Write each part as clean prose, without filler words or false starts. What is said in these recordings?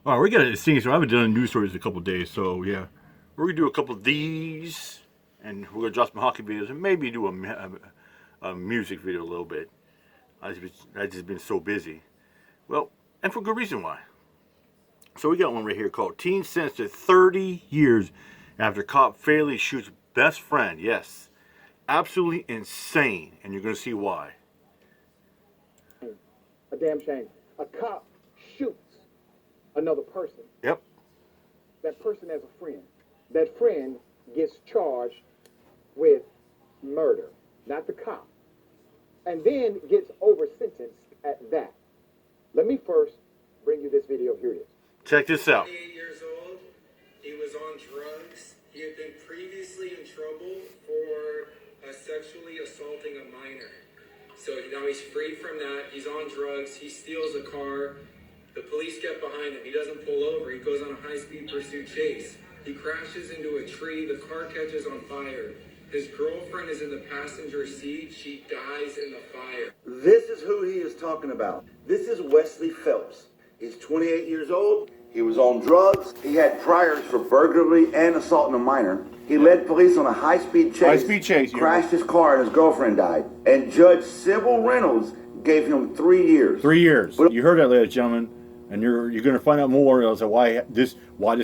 All right, we got to sing. So I haven't done news stories in a couple of days. So yeah, we're gonna do a couple of these, and we're gonna drop some hockey videos, and maybe do a music video a little bit. I just been so busy. Well, and for good reason why. So we got one right here called "Teen Sentenced to 30 Years After Cop Fatally Shoots Best Friend." Yes, absolutely insane, and you're gonna see why. A damn shame. A cop shoots another person. Yep. That person has a friend. That friend gets charged with murder, not the cop, and then gets over sentenced at that. Let me first bring you this video. Here it is. Check this out. 28 years old. He was on drugs. He had been previously in trouble for sexually assaulting a minor. So now he's freed from that. He's on drugs. He steals a car. The police get behind him. He doesn't pull over. He goes on a high-speed pursuit chase. He crashes into a tree. The car catches on fire. His girlfriend is in the passenger seat. She dies in the fire. This is who he is talking about. This is Wesley Phelps. He's 28 years old. He was on drugs. He had priors for burglary and assaulting a minor. He led police on a high-speed chase. Crashed his car and his girlfriend died. And Judge Sybil Reynolds gave him 3 years. 3 years. But you heard that, ladies and gentlemen, and you're going to find out more as to why this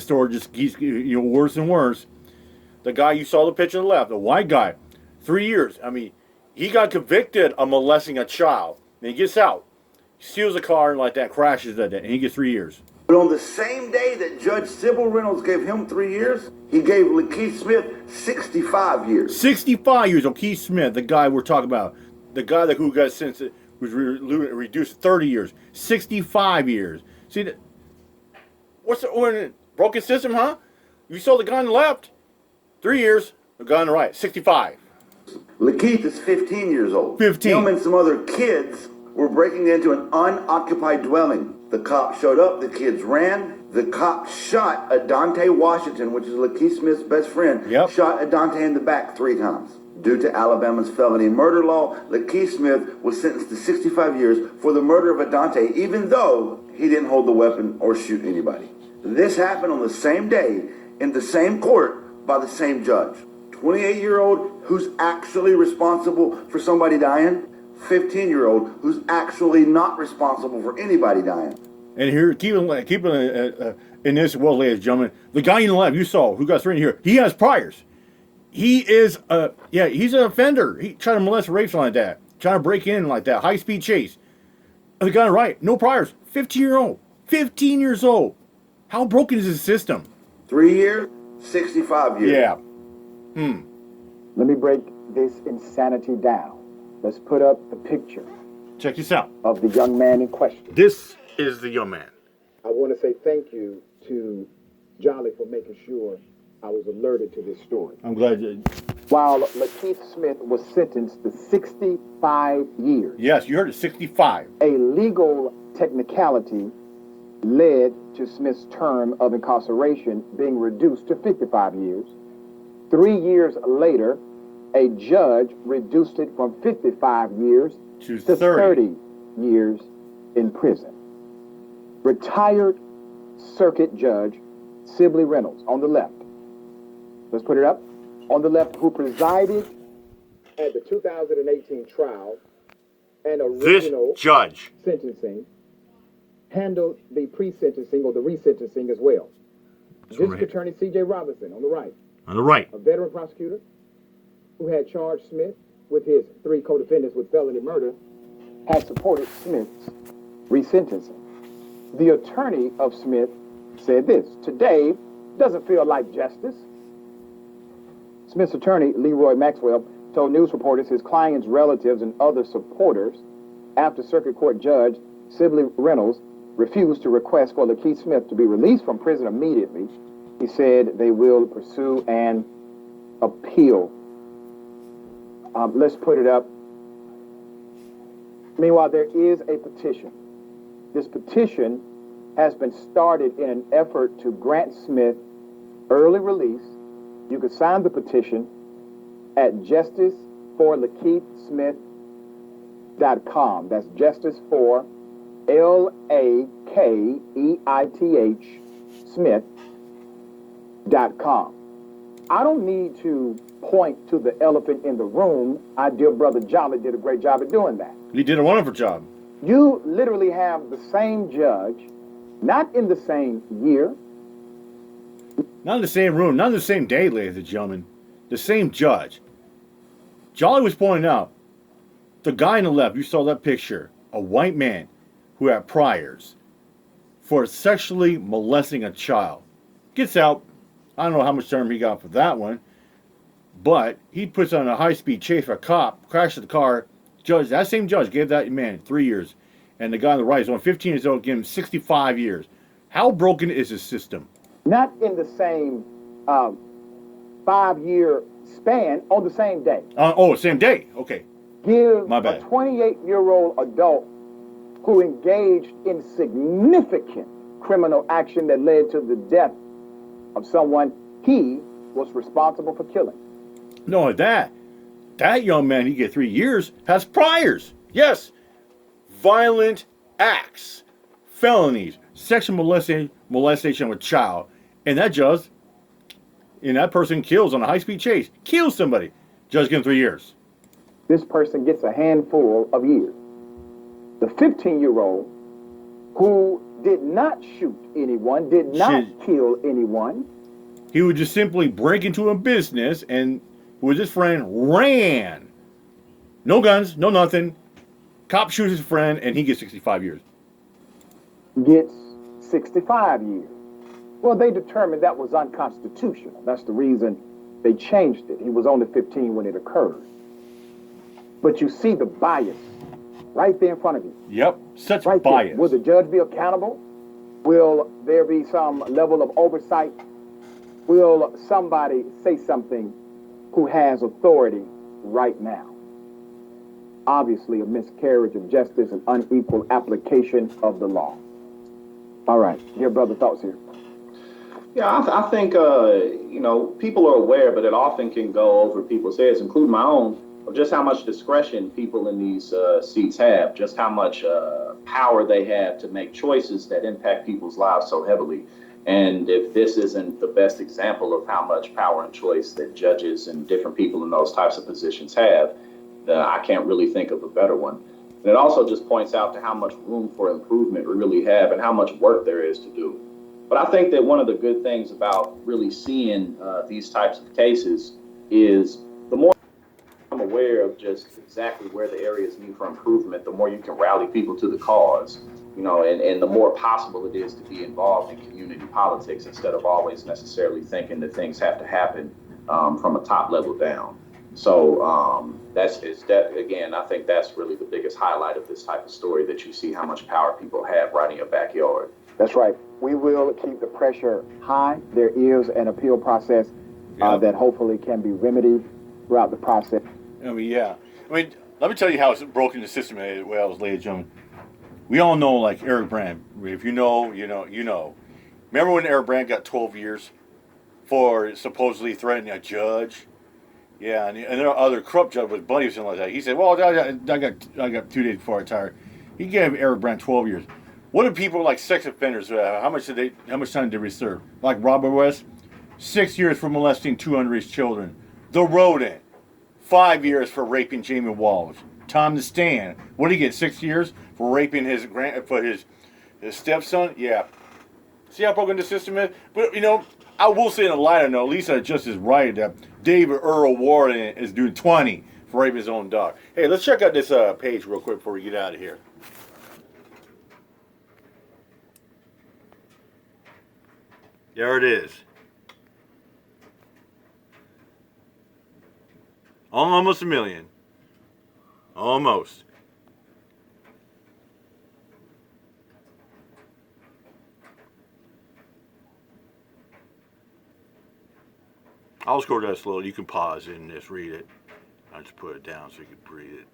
story just keeps worse and worse. The guy you saw the picture on the left, the white guy, 3 years. I mean, he got convicted of molesting a child. Then he gets out, steals a car and like that, crashes that day, and he gets 3 years. But on the same day that Judge Sybil Reynolds gave him 3 years, he gave Lakeith Smith 65 years. 65 years on Keith Smith, the guy we're talking about. The guy who got sentenced was reduced to 30 years. 65 years. See, what's the broken system, huh? You saw the guy on the left, 3 years. The guy on the right, 65. Lakeith is 15 years old. 15. Him and some other kids were breaking into an unoccupied dwelling. The cop showed up, the kids ran. The cop shot Adante Washington, which is Lakeith Smith's best friend. Yep. Shot Adante in the back 3 times. Due to Alabama's felony murder law, Lakeith Smith was sentenced to 65 years for the murder of Adante, even though he didn't hold the weapon or shoot anybody. This happened on the same day, in the same court, by the same judge. 28-year-old who's actually responsible for somebody dying. 15-year-old who's actually not responsible for anybody dying. And here, keep in this, well, ladies and gentlemen, the guy in the left you saw who got 3 in here, he has priors. He is, he's an offender. He tried to molest, rape, something like that. Trying to break in like that, high-speed chase. The guy on the right, no priors, 15-year-old. 15 years old. How broken is his system? 3 years, 65 years. Yeah. Let me break this insanity down. Let's put up the picture Check this out. of the young man in question. This is the young man. I want to say thank you to Jolly for making sure I was alerted to this story. I'm glad you... While Lakeith Smith was sentenced to 65 years, Yes, you heard it, 65. a legal technicality led to Smith's term of incarceration being reduced to 55 years. 3 years later, a judge reduced it from 55 years To to 30. 30 years in prison. Retired Circuit Judge Sibley Reynolds on the left. Let's put it up. On the left, who presided at the 2018 trial and This original judge. sentencing, handled the pre-sentencing or the resentencing as well. District right. Attorney C.J. Robinson on the right, On the right. a veteran prosecutor who had charged Smith with his 3 co-defendants with felony murder, had supported Smith's resentencing. The attorney of Smith said this: "Today doesn't feel like justice." Smith's attorney, Leroy Maxwell, told news reporters his client's relatives and other supporters, after Circuit Court Judge Sibley Reynolds refused to request for Lakeith Smith to be released from prison immediately, he said they will pursue an appeal. Let's put it up. Meanwhile, there is a petition. This petition has been started in an effort to grant Smith early release. You can sign the petition at justiceforlakeithsmith.com. That's justicefor LAKEITH Smith.com. I don't need to point to the elephant in the room. Our dear brother Jolly did a great job at doing that. He did a wonderful job. You literally have the same judge, not in the same year. Not in the same room, not in the same day, ladies and gentlemen. The same judge. Jolly was pointing out, the guy on the left, you saw that picture, a white man who had priors for sexually molesting a child. Gets out, I don't know how much time he got for that one, but he puts on a high-speed chase for a cop, crashes the car. Judge, that same judge gave that man 3 years. And the guy on the right is only 15 years old, gave him 65 years. How broken is his system? Not in the same 5-year span on the same day. Same day. Okay. Give My a bad. 28-year-old adult who engaged in significant criminal action that led to the death of someone he was responsible for killing. No, that young man, he get 3 years, has priors. Yes. Violent acts, felonies, sexual molestation of a child. And that judge, and that person kills on a high-speed chase, kills somebody. Judge gives him 3 years. This person gets a handful of years. The 15-year-old who did not shoot anyone, did not kill anyone. He would just simply break into a business and with his friend ran. No guns, no nothing. Cop shoots his friend and he gets 65 years. Gets 65 years. Well, they determined that was unconstitutional. That's the reason they changed it. He was only 15 when it occurred. But you see the bias right there in front of you. Yep, such right bias. There. Will the judge be accountable? Will there be some level of oversight? Will somebody say something who has authority right now? Obviously, a miscarriage of justice and unequal application of the law. All right, your brother, thoughts here? Yeah, I think, people are aware, but it often can go over people's heads, including my own, of just how much discretion people in these seats have, just how much power they have to make choices that impact people's lives so heavily. And if this isn't the best example of how much power and choice that judges and different people in those types of positions have, then I can't really think of a better one. And it also just points out to how much room for improvement we really have and how much work there is to do. But I think that one of the good things about really seeing these types of cases is the more I'm aware of just exactly where the areas need for improvement, the more you can rally people to the cause, and the more possible it is to be involved in community politics instead of always necessarily thinking that things have to happen from a top level down. So I think that's really the biggest highlight of this type of story, that you see how much power people have right in your backyard. That's right. We will keep the pressure high. There is an appeal process that hopefully can be remedied throughout the process. Let me tell you how it's broken the system as well, ladies and gentlemen. We all know, like Eric Brand. If you know, you know. Remember when Eric Brand got 12 years for supposedly threatening a judge? Yeah, and there are other corrupt judges with buddies and like that. He said, "Well, I got 2 days before I retire." He gave Eric Brand 12 years. What do people like sex offenders? How much time did they serve? Like Robert West, 6 years for molesting 2 underage children. The Rodent, 5 years for raping Jamie Walsh. Tom the Stand, what did he get? 6 years for raping his stepson? Yeah. See how broken the system is? But I will say in a lighter note, at least I just is right that David Earl Warren is doing 20 for raping his own dog. Hey, let's check out this page real quick before we get out of here. There it is. Almost a million. Almost. I'll scroll down slowly. You can pause and just read it. I'll just put it down so you can read it.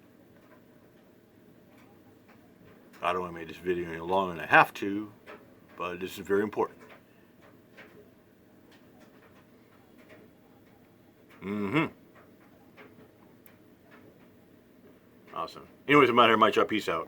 I don't want to make this video any longer than I have to, but this is very important. Awesome. Anyways, I'm out here. Mike Chop. Peace out.